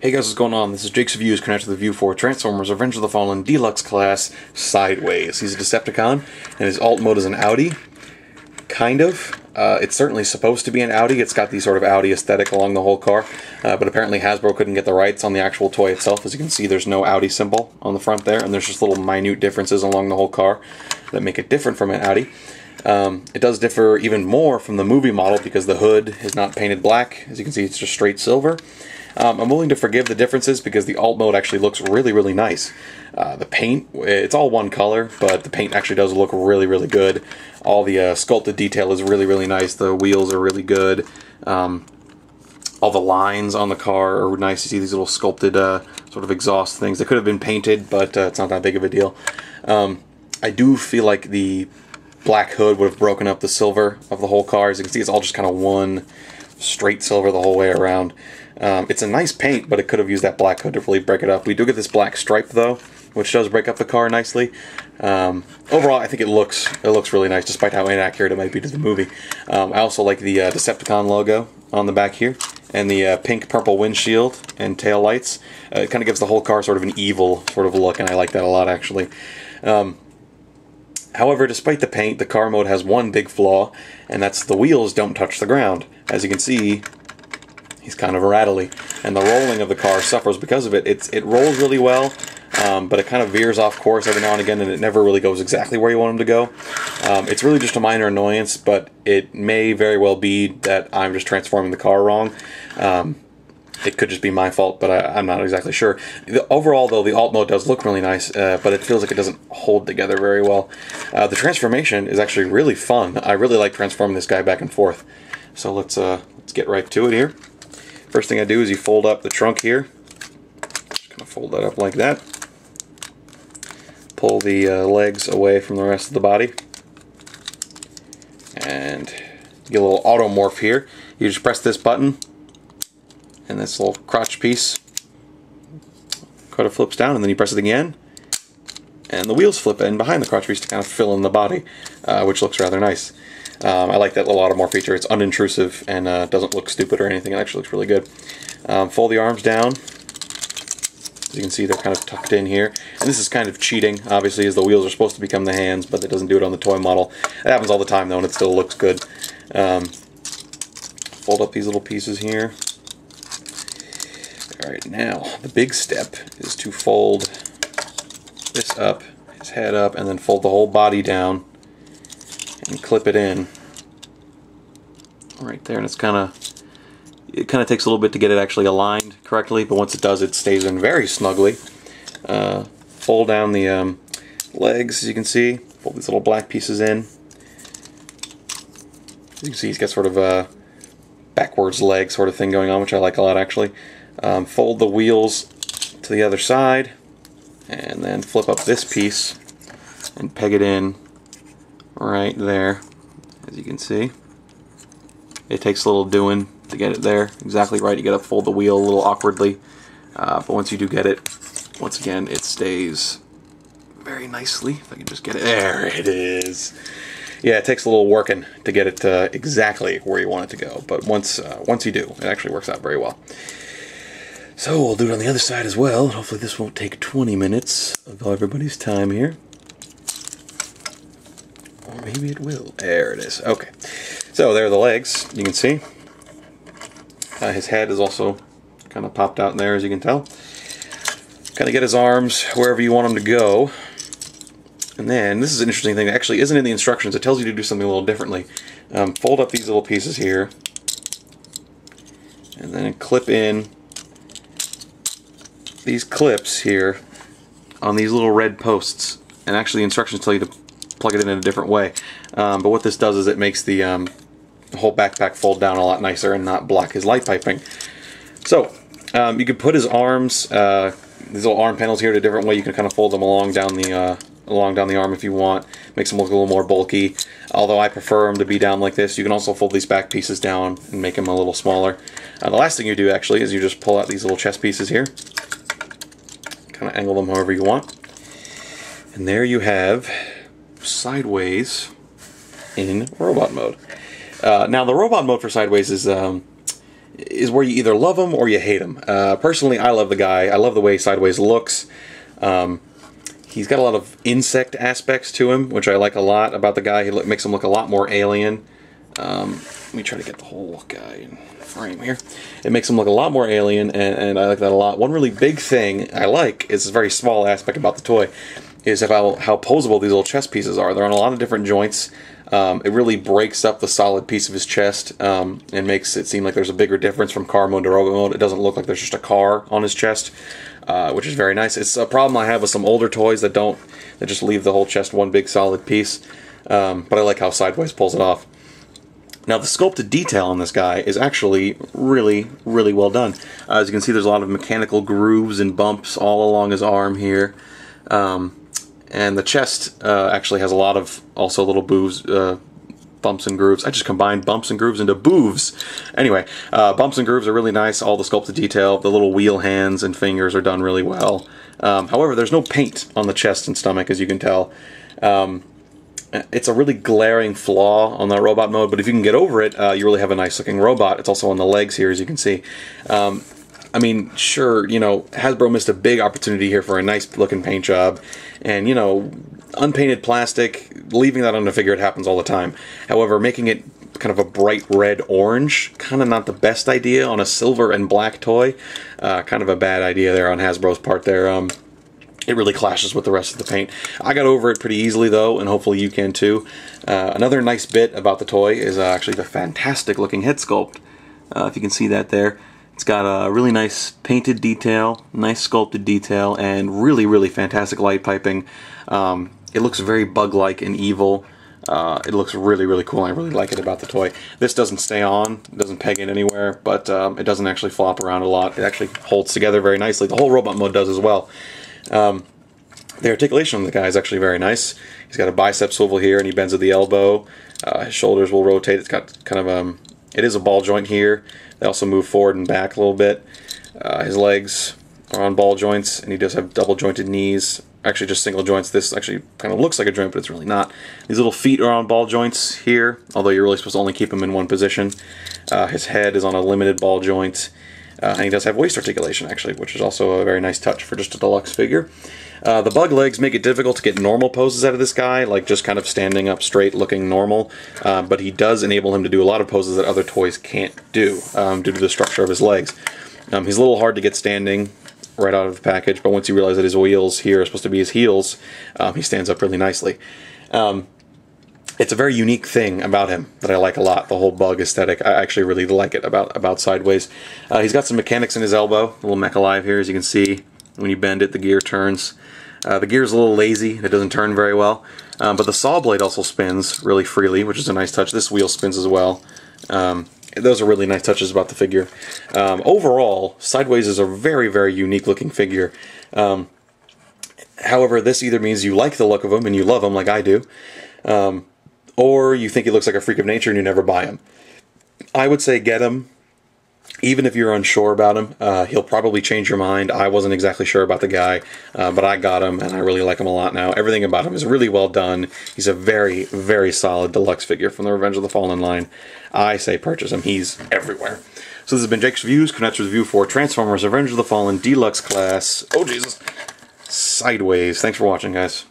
Hey guys, what's going on? This is Jake's Reviews connected to the View for Transformers Revenge of the Fallen Deluxe Class Sideways. He's a Decepticon, and his alt mode is an Audi. Kind of. It's certainly supposed to be an Audi. It's got the sort of Audi aesthetic along the whole car, but apparently Hasbro couldn't get the rights on the actual toy itself. As you can see, there's no Audi symbol on the front there, and there's just little minute differences along the whole car that make it different from an Audi. It does differ even more from the movie model because the hood is not painted black. As you can see, it's just straight silver. I'm willing to forgive the differences because the alt mode actually looks really, really nice. The paint, it's all one color, but the paint actually does look really, really good. All the sculpted detail is really, really nice. The wheels are really good. All the lines on the car are nice. You see these little sculpted sort of exhaust things. They could have been painted, but it's not that big of a deal. I do feel like the black hood would have broken up the silver of the whole car. As you can see, it's all just kind of one straight silver the whole way around. It's a nice paint, but it could have used that black hood to really break it up. We do get this black stripe, though, which does break up the car nicely. Overall, I think it looks really nice, despite how inaccurate it might be to the movie. I also like the Decepticon logo on the back here, and the pink-purple windshield and tail lights. It kind of gives the whole car sort of an evil sort of look, and I like that a lot, actually. However, despite the paint, the car mode has one big flaw, and that's the wheels don't touch the ground. As you can see, he's kind of rattly, and the rolling of the car suffers because of it. It rolls really well, but it kind of veers off course every now and again, and it never really goes exactly where you want him to go. It's really just a minor annoyance, but it may very well be that I'm just transforming the car wrong. It could just be my fault, but I'm not exactly sure. Overall, though, the alt mode does look really nice, but it feels like it doesn't hold together very well. The transformation is actually really fun. I really like transforming this guy back and forth. So let's get right to it here. First thing I do is you fold up the trunk here. Just kind of fold that up like that. Pull the legs away from the rest of the body. And get a little automorph here. You just press this button, and this little crotch piece kind of flips down, and then you press it again, and the wheels flip in behind the crotch piece to kind of fill in the body, which looks rather nice. I like that little automorph feature. It's unintrusive and doesn't look stupid or anything. It actually looks really good. Fold the arms down. As you can see, they're kind of tucked in here. And this is kind of cheating, obviously, as the wheels are supposed to become the hands, but it doesn't do it on the toy model. It happens all the time, though, and it still looks good. Fold up these little pieces here. Alright, now, the big step is to fold this up, his head up, and then fold the whole body down and clip it in right there. And it kind of takes a little bit to get it actually aligned correctly, but once it does, it stays in very snugly. Fold down the legs, as you can see. Fold these little black pieces in. As you can see, he's got sort of a backwards leg sort of thing going on, which I like a lot, actually. Fold the wheels to the other side, and then flip up this piece and peg it in right there. As you can see, it takes a little doing to get it there exactly right. You gotta fold the wheel a little awkwardly, but once you do get it, once again, it stays very nicely. If I can just get it, there it is. Yeah, it takes a little working to get it exactly where you want it to go, but once you do, it actually works out very well. So we'll do it on the other side as well. Hopefully this won't take 20 minutes of everybody's time here. Or maybe it will. There it is. Okay. So there are the legs, you can see. His head is also kind of popped out in there, as you can tell. Kind of get his arms wherever you want them to go. And then, this is an interesting thing that actually isn't in the instructions. It tells you to do something a little differently. Fold up these little pieces here. And then clip in these clips here on these little red posts. And actually the instructions tell you to plug it in a different way. But what this does is it makes the whole backpack fold down a lot nicer and not block his light piping. So you could put his arms, these little arm panels here, in a different way. You can kind of fold them along down the arm if you want. Makes them look a little more bulky. Although I prefer them to be down like this. You can also fold these back pieces down and make them a little smaller. The last thing you do actually is you just pull out these little chest pieces here. Kind of angle them however you want. And there you have Sideways in robot mode. Now the robot mode for Sideways is is where you either love him or you hate him. Personally, I love the guy. I love the way Sideways looks. He's got a lot of insect aspects to him, which I like a lot about the guy. He makes him look a lot more alien. Let me try to get the whole guy in frame here. It makes him look a lot more alien, and I like that a lot. One really big thing I like is a very small aspect about the toy, is how posable these little chest pieces are. They're on a lot of different joints. It really breaks up the solid piece of his chest and makes it seem like there's a bigger difference from car mode to robot mode. It doesn't look like there's just a car on his chest, which is very nice. It's a problem I have with some older toys that just leave the whole chest one big solid piece. But I like how Sideways pulls it off. Now, the sculpted detail on this guy is actually really, really well done. As you can see, there's a lot of mechanical grooves and bumps all along his arm here. And the chest actually has a lot of also little bumps and grooves. I just combined bumps and grooves into boovs. Anyway, bumps and grooves are really nice. All the sculpted detail, the little wheel hands and fingers are done really well. However, there's no paint on the chest and stomach, as you can tell. It's a really glaring flaw on that robot mode, but if you can get over it, you really have a nice looking robot. It's also on the legs here, as you can see. I mean, sure, you know, Hasbro missed a big opportunity here for a nice looking paint job, and, you know, unpainted plastic, leaving that on the figure, it happens all the time. However, making it kind of a bright red orange, kind of not the best idea on a silver and black toy. Kind of a bad idea there on Hasbro's part there. It really clashes with the rest of the paint. I got over it pretty easily, though, and hopefully you can too. Another nice bit about the toy is actually the fantastic looking head sculpt. If you can see that there. It's got a really nice painted detail, nice sculpted detail, and really, really fantastic light piping. It looks very bug-like and evil. It looks really, really cool, and I really like it about the toy. This doesn't stay on, it doesn't peg in anywhere, but it doesn't actually flop around a lot. It actually holds together very nicely. The whole robot mode does as well. The articulation on the guy is actually very nice. He's got a bicep swivel here, and he bends at the elbow. His shoulders will rotate. It's got kind of it is a ball joint here. They also move forward and back a little bit. His legs are on ball joints, and he does have double jointed knees. Actually, just single joints. This actually kind of looks like a joint, but it's really not. These little feet are on ball joints here, although you're really supposed to only keep them in one position. His head is on a limited ball joint. And he does have waist articulation, actually, which is also a very nice touch for just a deluxe figure. The bug legs make it difficult to get normal poses out of this guy, like just kind of standing up straight, looking normal. But he does enable him to do a lot of poses that other toys can't do, due to the structure of his legs. He's a little hard to get standing right out of the package, but once you realize that his wheels here are supposed to be his heels, he stands up really nicely. It's a very unique thing about him that I like a lot, the whole bug aesthetic. I actually really like it about Sideways. He's got some mechanics in his elbow, a little Mech Alive here, as you can see. When you bend it, the gear turns. The gear's a little lazy, it doesn't turn very well. But the saw blade also spins really freely, which is a nice touch. This wheel spins as well. Those are really nice touches about the figure. Overall, Sideways is a very, very unique looking figure. However, this either means you like the look of him and you love him like I do, or you think he looks like a freak of nature and you never buy him. I would say get him, even if you're unsure about him. He'll probably change your mind. I wasn't exactly sure about the guy, but I got him, and I really like him a lot now. Everything about him is really well done. He's a very, very solid deluxe figure from the Revenge of the Fallen line. I say purchase him. He's everywhere. So this has been Jake's Reviews, Cornette's review for Transformers Revenge of the Fallen Deluxe Class. Oh, Jesus. Sideways. Thanks for watching, guys.